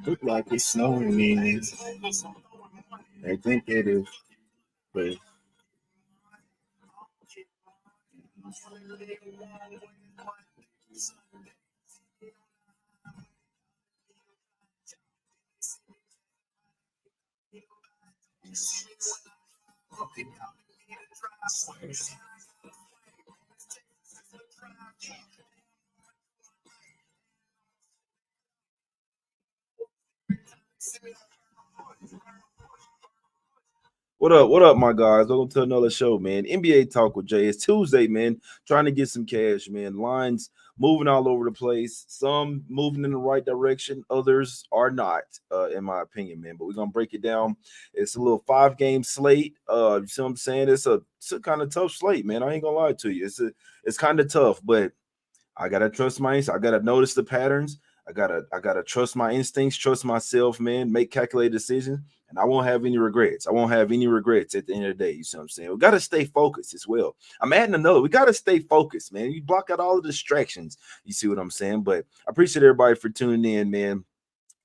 Look like it's snowing in. I think it is, but What up? What up, my guys? Welcome to another show, man. NBA Talk with Jay. It's Tuesday, man. Trying to get some cash, man. Lines moving all over the place. Some moving in the right direction, others are not, in my opinion, man. But we're gonna break it down. It's a little 5 game slate. You see what I'm saying? It's a kind of tough slate, man. I ain't gonna lie to you. It's kind of tough, but I gotta trust my instincts. I gotta notice the patterns. I gotta trust my instincts, trust myself, man, make calculated decisions, and I won't have any regrets. I won't have any regrets at the end of the day. You see what I'm saying? We gotta stay focused as well. I'm adding another. We gotta stay focused, man. You block out all the distractions. You see what I'm saying? But I appreciate everybody for tuning in, man.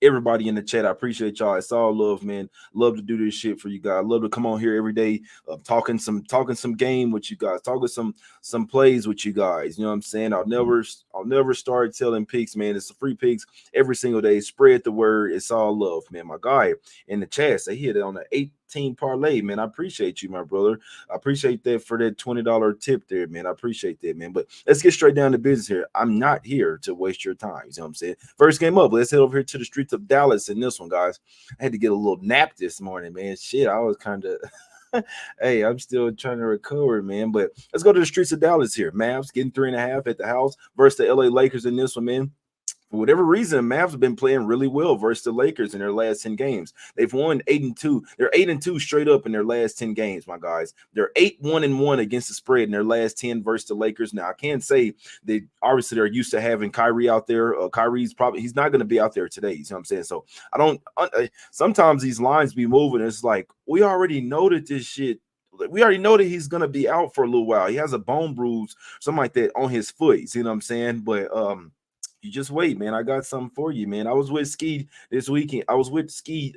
Everybody in the chat, I appreciate y'all. It's all love, man. Love to do this shit for you guys. Love to come on here every day, talking some game with you guys, talking some plays with you guys. You know what I'm saying? I'll never start telling picks, man. It's a free picks every single day. Spread the word. It's all love, man. My guy in the chat, they hit it on the 18 parlay, man. I appreciate you, my brother. I appreciate that for that $20 tip there, man. I appreciate that, man. But let's get straight down to business here. I'm not here to waste your time. You know what I'm saying? First game up. Let's head over here to the streets of Dallas in this one, guys. I had to get a little nap this morning, man. Shit, I was kind of hey, I'm still trying to recover, man. But let's go to the streets of Dallas here. Mavs getting 3.5 at the house versus the LA Lakers in this one, man. For whatever reason, Mavs have been playing really well versus the Lakers in their last 10 games. They've won 8-2. They're 8-2 straight up in their last 10 games, my guys. They're 8-1-1 against the spread in their last 10 versus the Lakers. Now, I can't say they obviously they're used to having Kyrie out there. He's not going to be out there today. You know what I'm saying? So I don't. Sometimes these lines be moving. It's like we already know that this shit. We already know that he's gonna be out for a little while. He has a bone bruise, something like that, on his foot. You see what I'm saying? But you just wait, man. I got something for you, man. I was with Ski this weekend. I was with Ski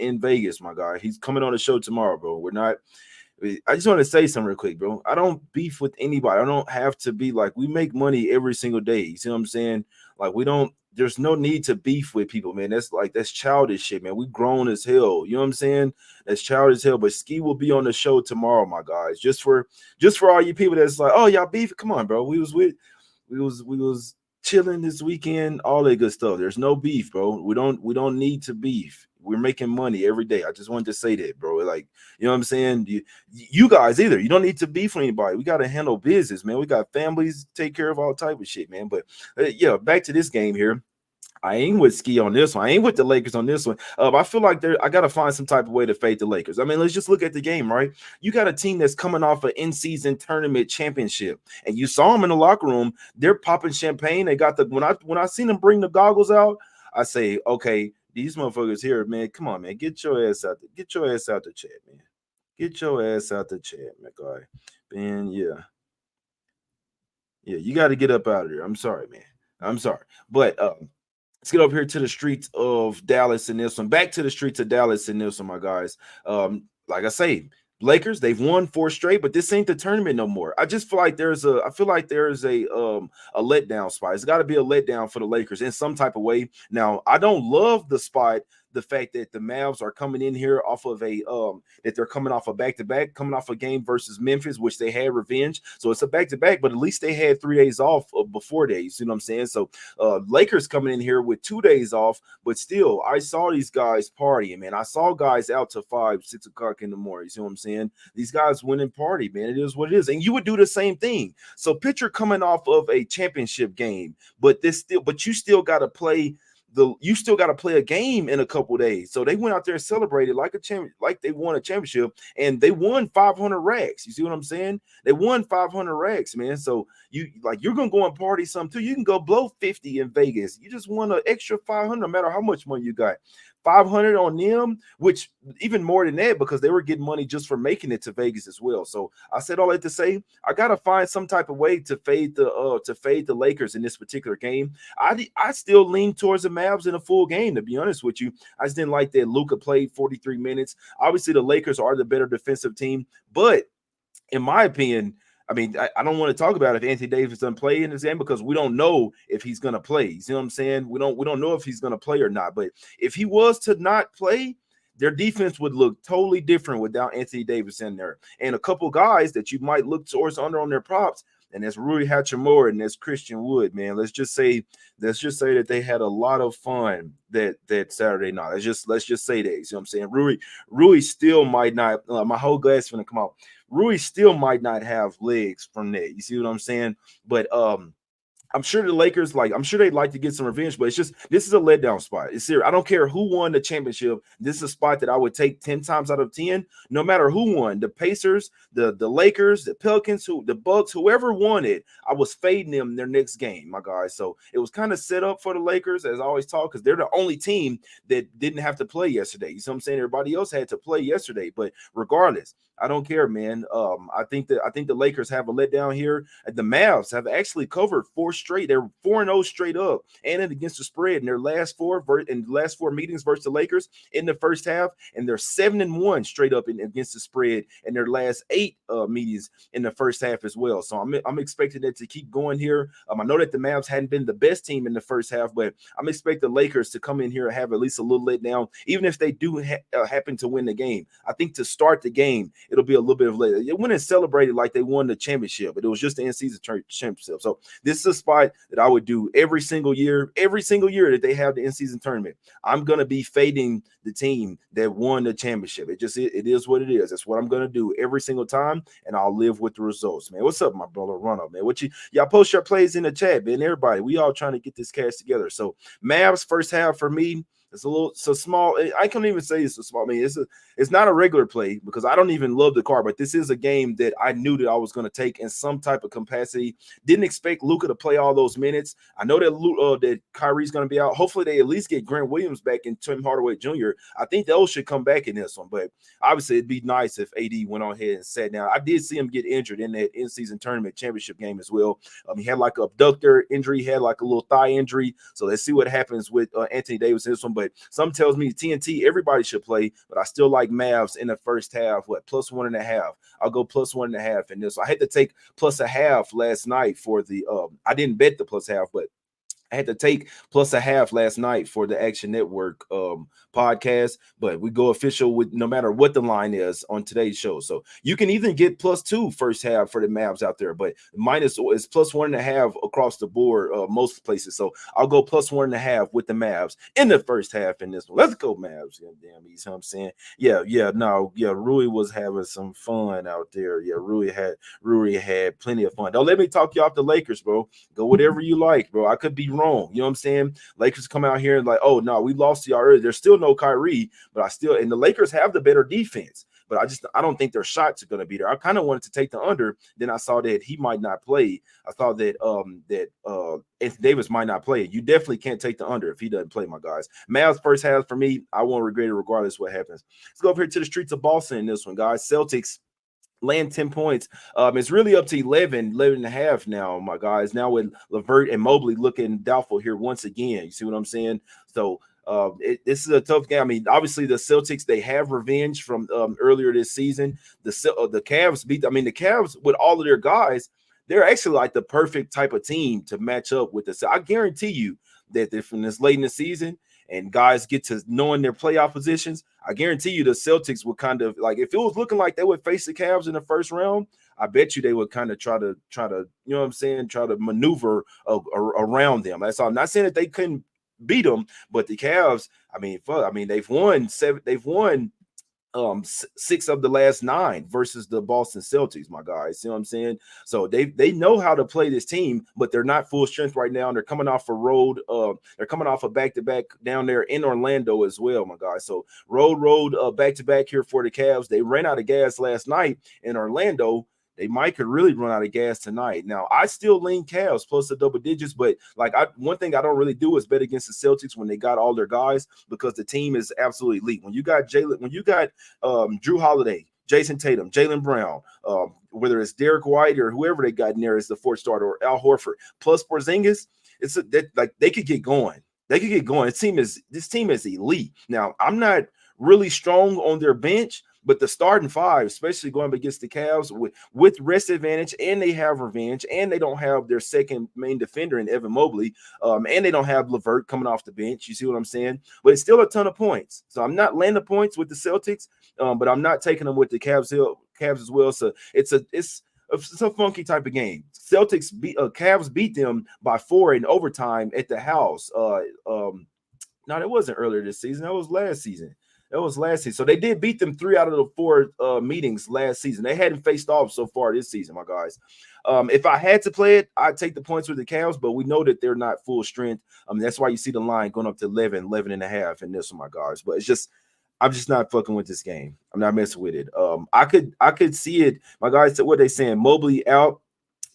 in Vegas, my guy. He's coming on the show tomorrow, bro. I just want to say something real quick, bro. I don't beef with anybody. I don't have to be like, we make money every single day. You see what I'm saying? Like, there's no need to beef with people, man. That's childish shit, man. We grown as hell. You know what I'm saying? That's childish as hell. But Ski will be on the show tomorrow, my guys. Just for all you people that's like, oh, y'all beef. Come on, bro. We was chilling this weekend, all that good stuff. There's no beef, bro. We don't need to beef. We're making money every day. I just wanted to say that, bro. Like, you know what I'm saying? You guys either. You don't need to beef with anybody. We got to handle business, man. We got families, take care of all type of shit, man. But yeah, back to this game here. I ain't with Ski on this one. I ain't with the Lakers on this one. I feel like I got to find some type of way to fade the Lakers. I mean, let's just look at the game, right? You got a team that's coming off an in-season tournament championship, and you saw them in the locker room. They're popping champagne. They got when I seen them bring the goggles out, I say, okay, these motherfuckers here, man. Come on, man. Get your ass out. Get your ass out the chat, man. Get your ass out the chat, my guy. Man, yeah. You got to get up out of there. I'm sorry, man. I'm sorry, but let's get over here to the streets of Dallas in this one. Back to the streets of Dallas in this one, my guys. Like I say, Lakers, they've won 4 straight, but this ain't the tournament no more. I just feel like I feel like there's a letdown spot. It's got to be a letdown for the Lakers in some type of way. Now, I don't love the fact that the Mavs are coming in here off of that they're coming off a back-to-back, coming off a game versus Memphis, which they had revenge. So it's a back-to-back, but at least they had 3 days off before that. You see what I'm saying? So Lakers coming in here with 2 days off, but still, I saw these guys partying, man. I saw guys out to 5, 6 o'clock in the morning. You see what I'm saying? These guys went and party, man. It is what it is. And you would do the same thing. So picture coming off of a championship game, but you still got to play a game in a couple days. So they went out there and celebrated like they won a championship, and they won 500 racks. You see what I'm saying? They won 500 racks, man. So you're gonna go and party some too. You can go blow 50 in Vegas. You just won an extra 500, no matter how much money you got. 500 on them, which even more than that because they were getting money just for making it to Vegas as well. So I said all that to say I gotta find some type of way to fade the Lakers in this particular game. I still lean towards the Mavs in a full game, to be honest with you. I just didn't like that Luka played 43 minutes. Obviously, the Lakers are the better defensive team, but in my opinion, I mean, I don't want to talk about if Anthony Davis doesn't play in this game because we don't know if he's going to play. You see what I'm saying? We don't know if he's going to play or not. But if he was to not play, their defense would look totally different without Anthony Davis in there. And a couple guys that you might look towards under on their props, and that's Rui Hachimura and that's Christian Wood, man. Let's just say that they had a lot of fun that Saturday night. Let's just say that. You see what I'm saying? Rui still might not. My whole glass is gonna come out. Rui still might not have legs from that. You see what I'm saying? But I'm sure the Lakers, I'm sure they'd like to get some revenge, but it's just, this is a letdown spot. It's serious. I don't care who won the championship. This is a spot that I would take 10 times out of 10, no matter who won. The Pacers, the Lakers, the Pelicans, the Bucks, whoever won it, I was fading them in their next game, my guys. So it was kind of set up for the Lakers, as I always talk, because they're the only team that didn't have to play yesterday. You see what I'm saying? Everybody else had to play yesterday, but regardless, I don't care, man. I think the Lakers have a letdown here. The Mavs have actually covered 4 straight. They're 4-0 straight up, and against the spread in their last 4 meetings versus the Lakers in the first half, and they're 7-1 straight up against the spread in their last 8 meetings in the first half as well. So I'm expecting that to keep going here. I know that the Mavs hadn't been the best team in the first half, but I'm expecting the Lakers to come in here and have at least a little letdown, even if they do happen to win the game. I think to start the game, it'll be a little bit of later. It wouldn't celebrate it like they won the championship, but it was just the in-season championship. So this is a spot that I would do every single year that they have the in-season tournament. I'm going to be fading the team that won the championship. It is what it is. That's what I'm going to do every single time, and I'll live with the results, man. What's up, my brother Ronald, man? Y'all post your plays in the chat, man. Everybody, we all trying to get this cash together. So Mavs first half for me, it's a small. I can't even say it's a small. I mean, it's not a regular play because I don't even love the card, but this is a game that I knew that I was going to take in some type of capacity. Didn't expect Luka to play all those minutes. I know that Kyrie's going to be out. Hopefully, they at least get Grant Williams back and Tim Hardaway Jr. I think those should come back in this one, but obviously it'd be nice if AD went on ahead and sat down. I did see him get injured in that in-season tournament championship game as well. He had like an abductor injury, he had like a little thigh injury. So let's see what happens with Anthony Davis in this one. But some tells me TNT, everybody should play, but I still like Mavs in the first half. Plus 1.5? I'll go plus 1.5 in this. I had to take plus a half last night for the I didn't bet the plus half, but I had to take plus a half last night for the Action Network podcast, but we go official with no matter what the line is on today's show. So you can even get +2 first half for the Mavs out there, but minus is plus 1.5 across the board, most places. So I'll go plus 1.5 with the Mavs in the first half in this one. Let's go, Mavs. Yeah, damn, you know what I'm saying? Rui was having some fun out there. Yeah, Rui had plenty of fun. Don't let me talk you off the Lakers, bro. Go whatever you like, bro. I could be wrong. You know what I'm saying? Lakers come out here and like, oh no, we lost to y'all earlier. There's still no Kyrie, but and the Lakers have the better defense. But I don't think their shots are going to be there. I kind of wanted to take the under. Then I saw that he might not play. I thought that Anthony Davis might not play. You definitely can't take the under if he doesn't play, my guys. Mavs first half for me, I won't regret it regardless what happens. Let's go over here to the streets of Boston in this one, guys. Celtics land 10 points. It's really up to 11 and a half now, my guys. Now with LeVert and Mobley looking doubtful here once again. You see what I'm saying? So this is a tough game. I mean, obviously the Celtics, they have revenge from earlier this season. The Cavs the Cavs with all of their guys, they're actually like the perfect type of team to match up with the. I guarantee you that if from this late in the season and guys get to knowing their playoff positions, I guarantee you the Celtics would kind of like, if it was looking like they would face the Cavs in the first round, I bet you they would kind of try to, you know what I'm saying, try to maneuver around them. That's all. I'm not saying that they couldn't beat them, but the Cavs, they've won 6 of the last 9 versus the Boston Celtics, my guys. You know what I'm saying? So they know how to play this team, but they're not full strength right now. And they're coming off a road. They're coming off a back-to-back down there in Orlando as well, my guys. So road back-to-back here for the Cavs. They ran out of gas last night in Orlando. They might could really run out of gas tonight. Now, I still lean Cavs plus the double digits, but like one thing I don't really do is bet against the Celtics when they got all their guys because the team is absolutely elite. When you got Drew Holiday, Jason Tatum, Jaylen Brown, whether it's Derek White or whoever they got in there as the fourth starter, or Al Horford plus Porzingis, like they could get going. They could get going. This team is elite. Now, I'm not really strong on their bench, but the starting five, especially going up against the Cavs with rest advantage, and they have revenge, and they don't have their second main defender in Evan Mobley, and they don't have LeVert coming off the bench. You see what I'm saying? But it's still a ton of points. So I'm not laying the points with the Celtics, but I'm not taking them with the Cavs as well. So it's a funky type of game. Cavs beat them by 4 in overtime at the house. No, it wasn't earlier this season. That was last season. So they did beat them 3 out of the 4 meetings last season. They hadn't faced off so far this season, my guys. If I had to play it, I'd take the points with the Cavs, but we know that they're not full strength. That's why you see the line going up to 11 and a half in this one, my guys. But I'm just not fucking with this game. I'm not messing with it. I could see it. My guys, what they saying? Mobley out.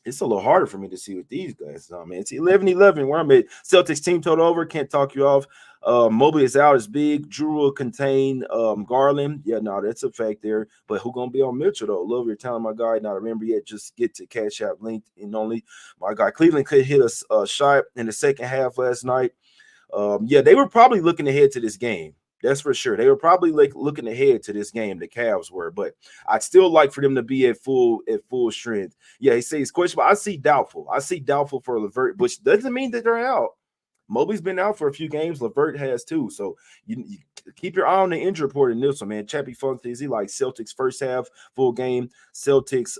It's a little harder for me to see with these guys. Man, it's 11-11 where I'm at. Celtics team total over. Can't talk you off. Mobley is out. It's big. Drew will contain Garland. Yeah, no, that's a fact there. But who gonna be on Mitchell though? Love your talent, my guy. Not remember yet. Just get to Cash App link and only. My guy Cleveland could hit a shot in the second half last night. Yeah, they were probably looking ahead to this game. That's for sure. They were probably looking ahead to this game. The Cavs were, but I'd still like for them to be at full strength. Yeah, he says questionable. I see doubtful for LeVert, which doesn't mean that they're out. Mobley's been out for a few games. LeVert has too. So you keep your eye on the injury report in this one, man. Chappie Funky, like Celtics first half full game. Celtics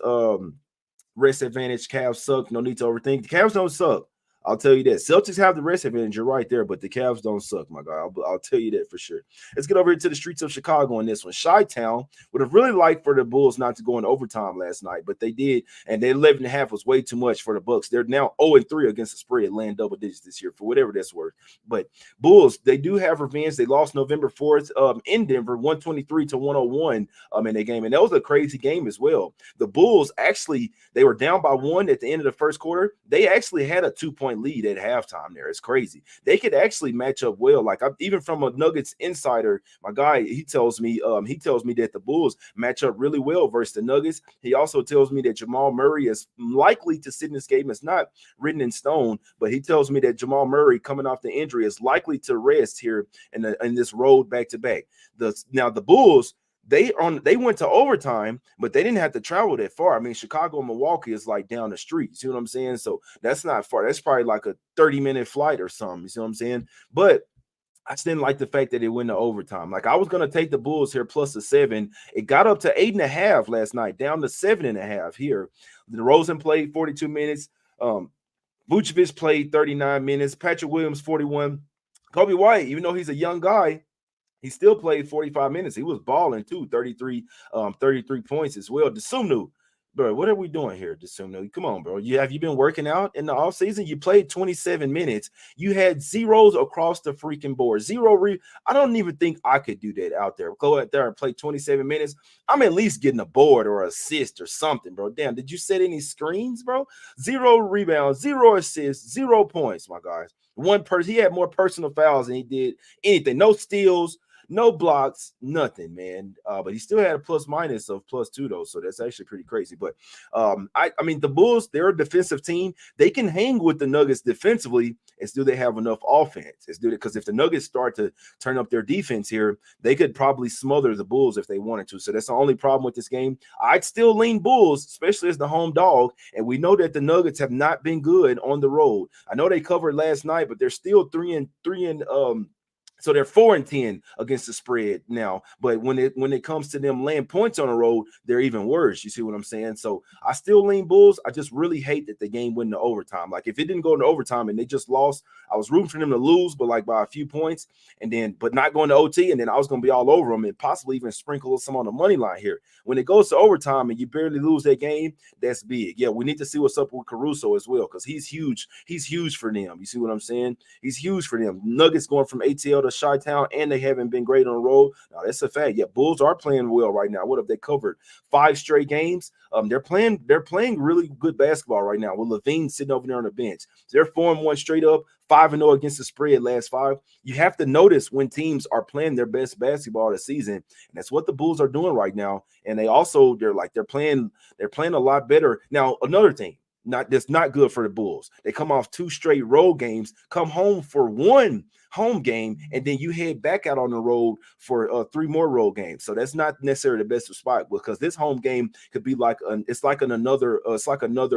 rest advantage. Cavs suck. No need to overthink. The Cavs don't suck. I'll tell you that. Celtics have the rest advantage. You're right there, but the Cavs don't suck, my guy. I'll tell you that for sure. Let's get over here to the streets of Chicago on this one. Chi-Town would have really liked for the Bulls not to go in overtime last night, but they did, and their 11.5 was way too much for the Bucks. They're now 0-3 against the spread, laying double digits this year for whatever that's worth. But Bulls, they do have revenge. They lost November 4th in Denver, 123-101 in their game, and that was a crazy game as well. The Bulls actually, they were down by 1 at the end of the first quarter. They actually had a 2-point lead at halftime there. It's crazy. They could actually match up well. Like even from a Nuggets insider, my guy, he tells me that the Bulls match up really well versus the Nuggets. He also tells me that Jamal Murray is likely to sit in this game. It's not written in stone, but he tells me that Jamal Murray coming off the injury is likely to rest here in this road back to back. Now the Bulls, they went to overtime, but they didn't have to travel that far. I mean, Chicago and Milwaukee is like down the street. You see what I'm saying? So that's not far. That's probably like a 30-minute flight or something. You see what I'm saying? But I just didn't like the fact that it went to overtime. Like I was going to take the Bulls here plus the 7. It got up to 8.5 last night, down to 7.5 here. DeRozan played 42 minutes. Vucevic played 39 minutes. Patrick Williams, 41. Kobe White, even though he's a young guy, he still played 45 minutes. He was balling too, 33 points as well. Desumnu, bro, what are we doing here, Desumnu? Come on, bro. Have you been working out in the offseason? You played 27 minutes. You had zeros across the freaking board. I don't even think I could do that out there. Go out there and play 27 minutes. I'm at least getting a board or assist or something, bro. Damn, did you set any screens, bro? 0 rebounds, 0 assists, 0 points, my guys. One person, he had more personal fouls than he did anything. No steals, no blocks, nothing, man. But he still had a plus minus of +2 though, so that's actually pretty crazy. But I mean, the Bulls, they're a defensive team. They can hang with the Nuggets defensively, and do they have enough offense? Because if the Nuggets start to turn up their defense here, they could probably smother the Bulls if they wanted to. So that's the only problem with this game. I'd still lean Bulls, especially as the home dog. And we know that the Nuggets have not been good on the road. I know they covered last night, but they're still 3 and so they're 4-10 against the spread now. But when it comes to them laying points on the road, they're even worse. You see what I'm saying? So I still lean Bulls. I just really hate that the game went into overtime. Like if it didn't go into overtime and they just lost, I was rooting for them to lose, but like by a few points, but not going to OT, and then I was going to be all over them and possibly even sprinkle some on the money line here. When it goes to overtime and you barely lose that game, that's big. Yeah, we need to see what's up with Caruso as well because he's huge. He's huge for them. You see what I'm saying? He's huge for them. Nuggets going from ATL to of Chi-Town, and they haven't been great on the road. Now, that's a fact. Yeah, Bulls are playing well right now. What have they covered? 5 straight games. They're playing really good basketball right now with Levine sitting over there on the bench. They're 4-1 straight up, 5-0 against the spread last 5. You have to notice when teams are playing their best basketball this season, and that's what the Bulls are doing right now. And they're playing a lot better. Now, another thing, that's not good for the Bulls. They come off 2 straight road games, come home for 1 home game, and then you head back out on the road for 3 more road games. So that's not necessarily the best spot, because this home game could be like another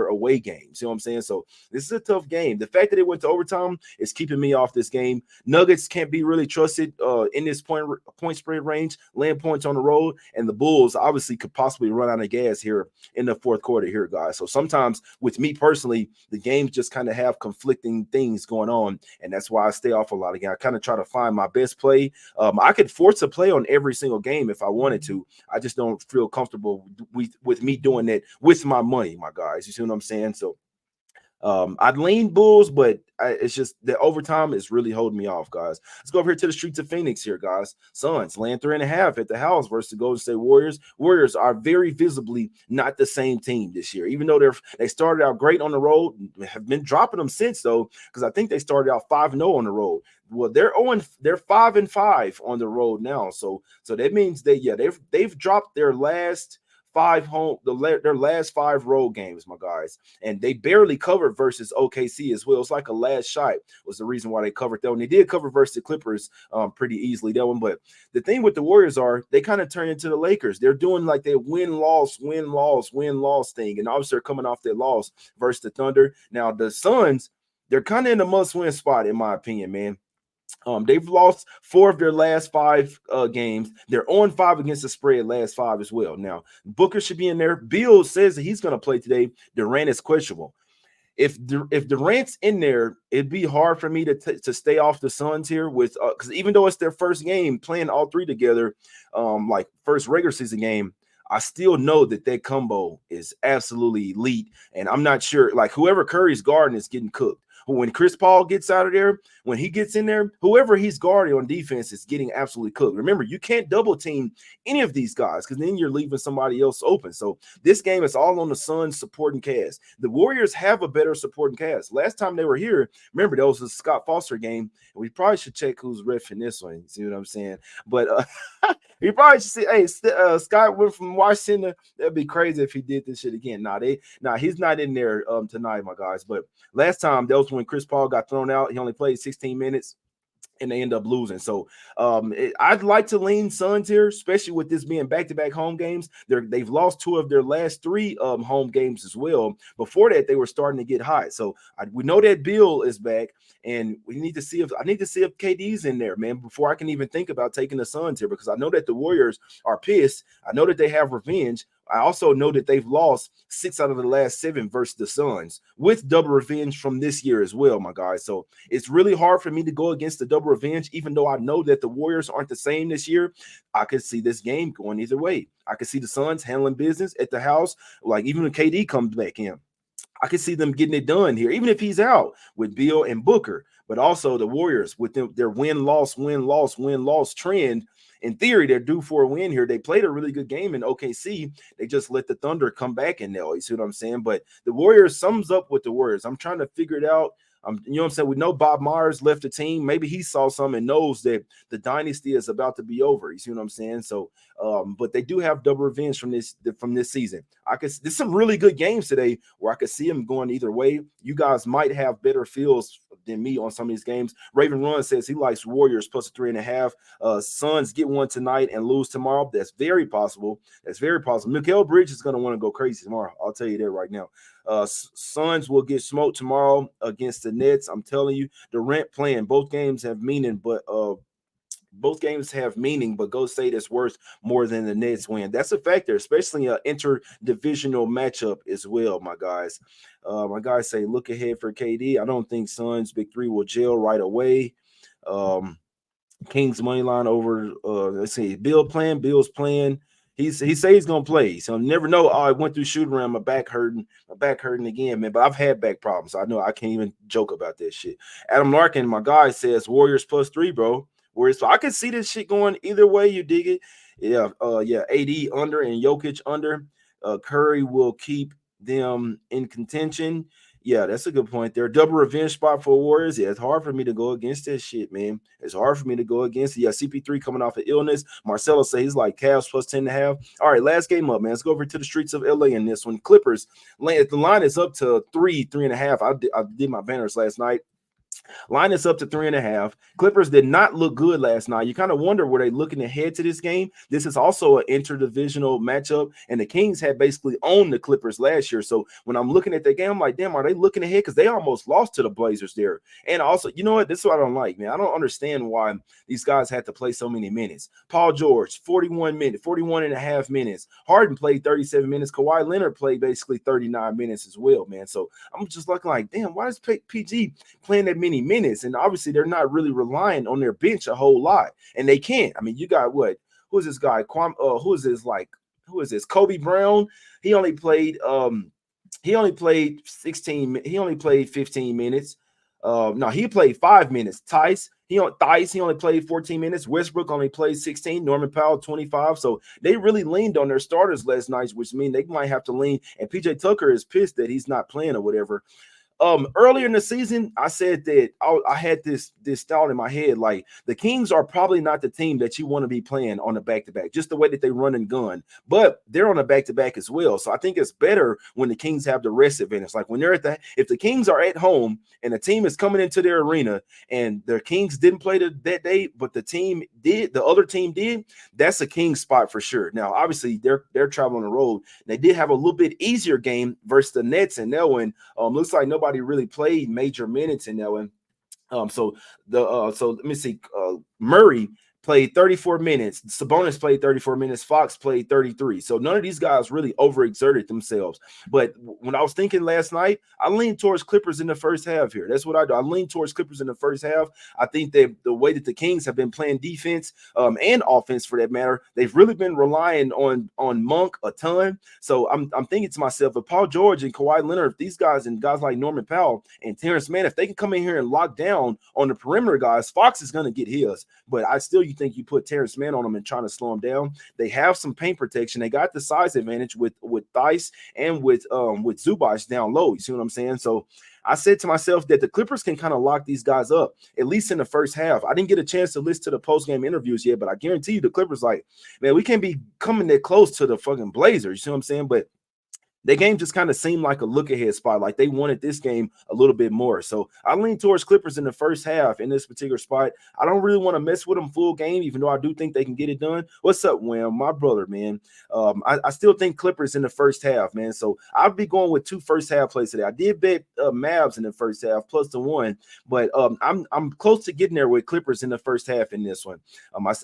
away game. See what I'm saying? So this is a tough game. The fact that it went to overtime is keeping me off this game. Nuggets can't be really trusted in this point spread range, laying points on the road, and the Bulls obviously could possibly run out of gas here in the fourth quarter here, guys. So sometimes with me personally, the games just kind of have conflicting things going on, and that's why I stay off a lot. Again, I kind of try to find my best play. I could force a play on every single game if I wanted to. I just don't feel comfortable with me doing that with my money, my guys. You see what I'm saying? So I'd lean Bulls, but it's just the overtime is really holding me off, guys. Let's go over here to the streets of Phoenix here, guys. Suns laying 3.5 at the house versus the Golden State Warriors. Warriors are very visibly not the same team this year, even though they started out great on the road, have been dropping them since, though, because I think they started out 5-0 on the road. Well, they're 5-5 on the road now, so that means they've dropped their last 5 their last 5 road games, my guys, and they barely covered versus OKC as well. It's like a last shot was the reason why they covered that one. They did cover versus the Clippers pretty easily, that one. But the thing with the Warriors are they kind of turn into the Lakers. They're doing like their win-loss thing, and obviously they're coming off their loss versus the Thunder. Now the Suns, they're kind of in a must-win spot, in my opinion, man. They've lost 4 of their last 5 games. They're on 5 against the spread last 5 as well. Now, Booker should be in there. Beal says that he's going to play today. Durant is questionable. If Durant's in there, it'd be hard for me to stay off the Suns here with because even though it's their first game playing all 3 together, like first regular season game, I still know that combo is absolutely elite, and I'm not sure like whoever Curry's guarding is getting cooked. When Chris Paul gets out of there, when he gets in there, whoever he's guarding on defense is getting absolutely cooked. Remember, you can't double team any of these guys because then you're leaving somebody else open. So this game is all on the Suns supporting cast. The Warriors have a better supporting cast. Last time they were here, remember, that was a Scott Foster game. And we probably should check who's ref in this one. See what I'm saying? But you probably should see, hey, Scott went from Washington. That'd be crazy if he did this shit again. He's not in there tonight, my guys. But last time, that was when Chris Paul got thrown out. He only played 16 minutes. And they end up losing. So I'd like to lean Suns here, especially with this being back-to-back home games. They've lost 2 of their last 3 home games as well. Before that, they were starting to get hot. So we know that Bill is back, and I need to see if KD's in there, man, before I can even think about taking the Suns here, because I know that the Warriors are pissed. I know that they have revenge. I also know that they've lost 6 out of the last 7 versus the Suns with double revenge from this year as well, my guys. So it's really hard for me to go against the double revenge, even though I know that the Warriors aren't the same this year. I could see this game going either way. I could see the Suns handling business at the house, like even when KD comes back in. I could see them getting it done here, even if he's out with Beal and Booker. But also the Warriors with their win-loss trend. In theory, they're due for a win here. They played a really good game in OKC. They just let the Thunder come back in there. You see what I'm saying? But the Warriors sums up with the Warriors. I'm trying to figure it out. You know what I'm saying? We know Bob Myers left the team. Maybe he saw something and knows that the dynasty is about to be over. You see what I'm saying? So, but they do have double revenge from this season. There's some really good games today where I could see them going either way. You guys might have better feels than me on some of these games. Raven Run says he likes Warriors plus 3.5. Suns get one tonight and lose tomorrow. That's very possible. Mikal Bridge is going to want to go crazy tomorrow. I'll tell you that right now. Suns will get smoked tomorrow against the Nets. I'm telling you, Durant playing. Both games have meaning, but Golden State is worth more than the Nets win. That's a factor, especially an interdivisional matchup as well, my guys. My guys say look ahead for KD. I don't think Suns big 3 will gel right away. Kings money line over. Let's see, Bill's playing. He say he's gonna play, so never know. Oh, I went through shooting around, my back hurting again, man. But I've had back problems. So I know I can't even joke about that shit. Adam Larkin, my guy, says Warriors plus 3, bro. Whereas so I can see this shit going either way. You dig it? Yeah, AD under and Jokic under. Curry will keep them in contention. Yeah, that's a good point there. Double revenge spot for Warriors. Yeah, it's hard for me to go against that shit, man. It's hard for me to go against it. Yeah, CP3 coming off of illness. Marcelo says he's like Cavs plus 10.5. All right, last game up, man. Let's go over to the streets of LA in this one. Clippers. The line is up to 3.5. I did my banners last night. Line is up to 3.5. Clippers did not look good last night. You kind of wonder, were they looking ahead to this game? This is also an interdivisional matchup, and the Kings had basically owned the Clippers last year. So when I'm looking at that game, I'm like, damn, are they looking ahead? Because they almost lost to the Blazers there. And also, you know what? This is what I don't like, man. I don't understand why these guys had to play so many minutes. Paul George, 41 and a half minutes. Harden played 37 minutes. Kawhi Leonard played basically 39 minutes as well, man. So I'm just looking like, damn, why is PG playing that many minutes? And obviously they're not really relying on their bench a whole lot, and they can't. I mean, you got what? Who is this guy? Who is this? Kobe Brown. He only played 16. He only played 15 minutes. No, he played 5 minutes. Tice, he only played 14 minutes. Westbrook only played 16. Norman Powell 25. So they really leaned on their starters last night, which means they might have to lean. And PJ Tucker is pissed that he's not playing or whatever. Earlier in the season, I said that I had this thought in my head, like the Kings are probably not the team that you want to be playing on a back-to-back, just the way that they run and gun, but they're on a back-to-back as well. So I think it's better when the Kings have the rest advantage. Like when they're if the Kings are at home and the team is coming into their arena and the Kings didn't play that day, but the other team did, that's a Kings spot for sure. Now, obviously they're traveling the road. They did have a little bit easier game versus the Nets in that one. Looks like nobody really played major minutes in that one. So let me see. Murray played 34 minutes. Sabonis played 34 minutes. Fox played 33. So none of these guys really overexerted themselves. But when I was thinking last night, I leaned towards Clippers in the first half here. That's what I do. I lean towards Clippers in the first half. I think that the way that the Kings have been playing defense and offense for that matter, they've really been relying on Monk a ton. So I'm thinking to myself, if Paul George and Kawhi Leonard, if these guys and guys like Norman Powell and Terrence Mann, if they can come in here and lock down on the perimeter guys, Fox is going to get his. But I still think you put Terrence Mann on them and trying to slow him down. They have some paint protection. They got the size advantage with Theis and with Zubac down low. You see what I'm saying? So I said to myself that the Clippers can kind of lock these guys up, at least in the first half. I didn't get a chance to listen to the post-game interviews yet, but I guarantee you the Clippers like, man, we can't be coming that close to the fucking Blazers. You see what I'm saying? But the game just kind of seemed like a look-ahead spot. Like they wanted this game a little bit more. So I lean towards Clippers in the first half in this particular spot. I don't really want to mess with them full game, even though I do think they can get it done. What's up, Wham? My brother, man. I still think Clippers in the first half, man. So I'll be going with 2 first-half plays today. I did bet Mavs in the first half plus the 1, but I'm close to getting there with Clippers in the first half in this one.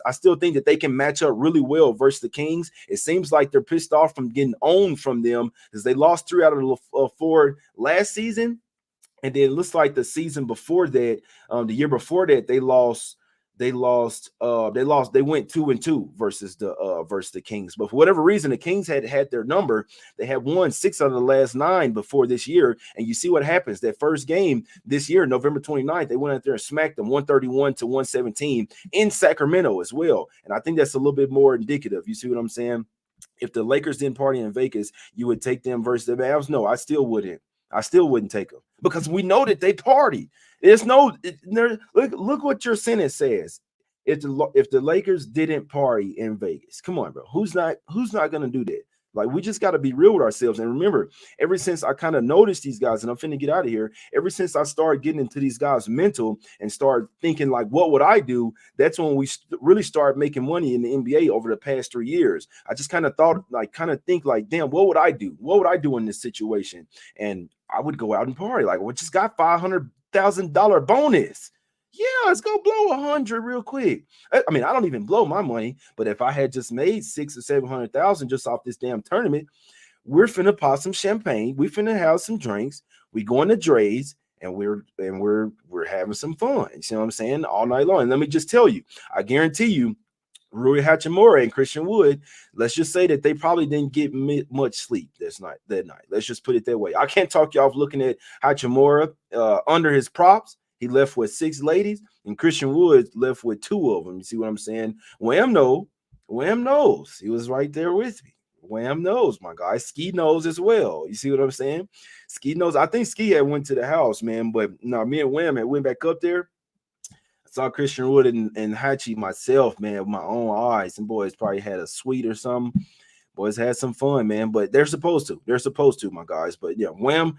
I still think that they can match up really well versus the Kings. It seems like they're pissed off from getting owned from them, because they lost 3 out of the 4 last season, and then it looks like the season before that, the year before that, they went 2-2 versus the Kings. But for whatever reason, the Kings had their number. They had won 6 out of the last 9 before this year, and you see what happens. That first game this year, November 29th, they went out there and smacked them 131-117 in Sacramento as well. And I think that's a little bit more indicative. You see what I'm saying? If the Lakers didn't party in Vegas, you would take them versus the Mavs? No, I still wouldn't. I still wouldn't take them because we know that they party. There's no look what your sentence says. If the Lakers didn't party in Vegas, come on, bro. Who's not going to do that? Like, we just got to be real with ourselves. And remember, ever since I kind of noticed these guys, and I'm finna get out of here, ever since I started getting into these guys' mental and started thinking, like, what would I do? That's when we really started making money in the NBA over the past 3 years. I just kind of think, damn, what would I do? What would I do in this situation? And I would go out and party. Like, we just got $500,000 bonus. Yeah, let's go blow 100 real quick. I mean, I don't even blow my money, but if I had just made 600,000 or 700,000 just off this damn tournament, we're finna pop some champagne. We finna have some drinks. We going to Dre's, and we're having some fun. You see what I'm saying? All night long. And let me just tell you, I guarantee you, Rui Hachimura and Christian Wood, let's just say that they probably didn't get much sleep that night. Let's just put it that way. I can't talk you off looking at Hachimura under his props. He left with 6 ladies, and Christian Wood left with 2 of them. You see what I'm saying? Wham knows. He was right there with me. Wham knows, my guy. Ski knows as well. You see what I'm saying? Ski knows. I think Ski had went to the house, man, but no, me and Wham had went back up there. I saw Christian Wood and Hachi myself, man, with my own eyes. And boys probably had a suite or something. Boys had some fun, man, but they're supposed to. They're supposed to, my guys. But yeah, Wham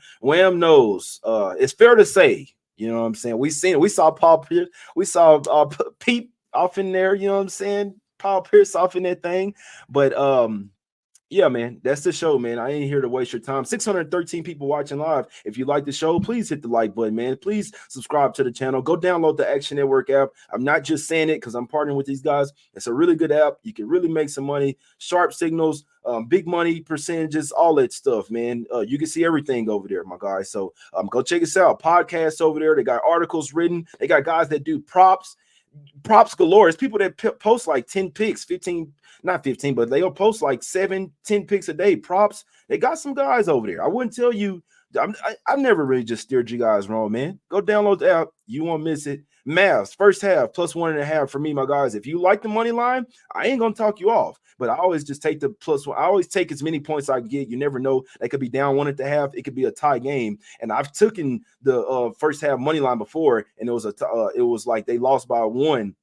knows. It's fair to say, you know what I'm saying? We seen it. We saw Paul Pierce. We saw Pete off in there, you know what I'm saying? Paul Pierce off in that thing. But yeah, man, that's the show, man. I ain't here to waste your time. 613 people watching live. If you like the show, please hit the like button, man. Please subscribe to the channel. Go download the Action Network app. I'm not just saying it because I'm partnering with these guys. It's a really good app. You can really make some money. Sharp signals, big money percentages, all that stuff, man. You can see everything over there, my guys. So go check us out. Podcasts over there. They got articles written. They got guys that do props galore. It's people that post like 10 picks, 15, not 15, but they'll post like 7, 10 picks a day. Props. They got some guys over there. I wouldn't tell you. I've never really just steered you guys wrong, man. Go download the app. You won't miss it. Mavs, first half, +1.5 for me, my guys. If you like the money line, I ain't going to talk you off. But I always just take the +1. I always take as many points I can get. You never know. They could be down 1.5. It could be a tie game. And I've taken the first half money line before, and it was like they lost by 1.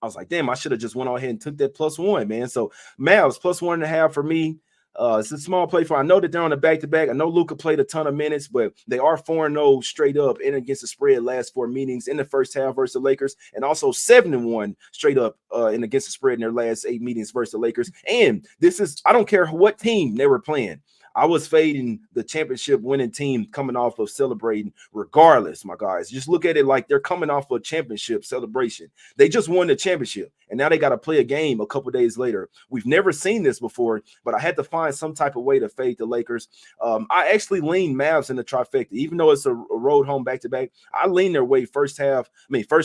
I was like, damn, I should have just went on ahead and took that +1, man. So Mavs +1.5 for me. It's a small play for. I know that they're on the back-to-back. I know Luka played a ton of minutes, but they are 4-0 straight up and against the spread last 4 meetings in the first half versus the Lakers, and also 7-1 straight up and against the spread in their last 8 meetings versus the Lakers. And this is, I don't care what team they were playing. I was fading the championship winning team coming off of celebrating regardless, my guys. Just look at it like they're coming off a championship celebration. They just won the championship, and now they got to play a game a couple days later. We've never seen this before, but I had to find some type of way to fade the Lakers. I actually lean Mavs in the trifecta, even though it's a road home back-to-back. I lean their way first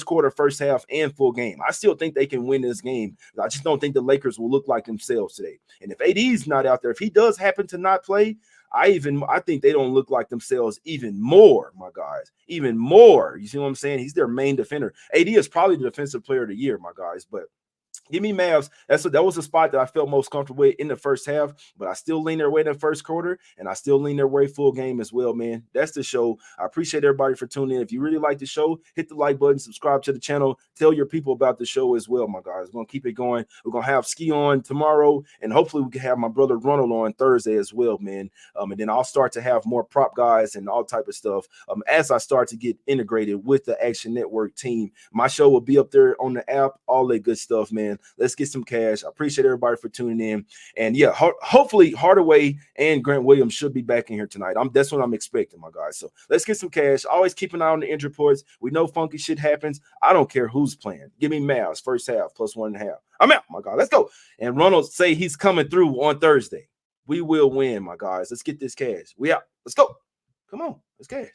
quarter, first half, and full game. I still think they can win this game. I just don't think the Lakers will look like themselves today. And if AD's not out there, if he does happen to not play, I think they don't look like themselves even more, my guys, even more. You see what I'm saying? He's their main defender. AD is probably the defensive player of the year, my guys, but give me Mavs. That was the spot that I felt most comfortable with in the first half, but I still lean their way in the first quarter, and I still lean their way full game as well, man. That's the show. I appreciate everybody for tuning in. If you really like the show, hit the like button, subscribe to the channel, tell your people about the show as well, my guys. We're going to keep it going. We're going to have Ski on tomorrow, and hopefully we can have my brother Ronald on Thursday as well, man. And then I'll start to have more prop guys and all type of stuff as I start to get integrated with the Action Network team. My show will be up there on the app, all that good stuff, man. Let's get some cash. I appreciate everybody for tuning in. And yeah, hopefully Hardaway and Grant Williams should be back in here tonight. That's what I'm expecting, my guys. So let's get some cash. Always keep an eye on the injury reports. We know funky shit happens. I don't care who's playing. Give me Mavs first half +1.5. I'm out, my God. Let's go. And Ronald say he's coming through on Thursday. We will win, my guys. Let's get this cash. We out. Let's go. Come on. Let's cash.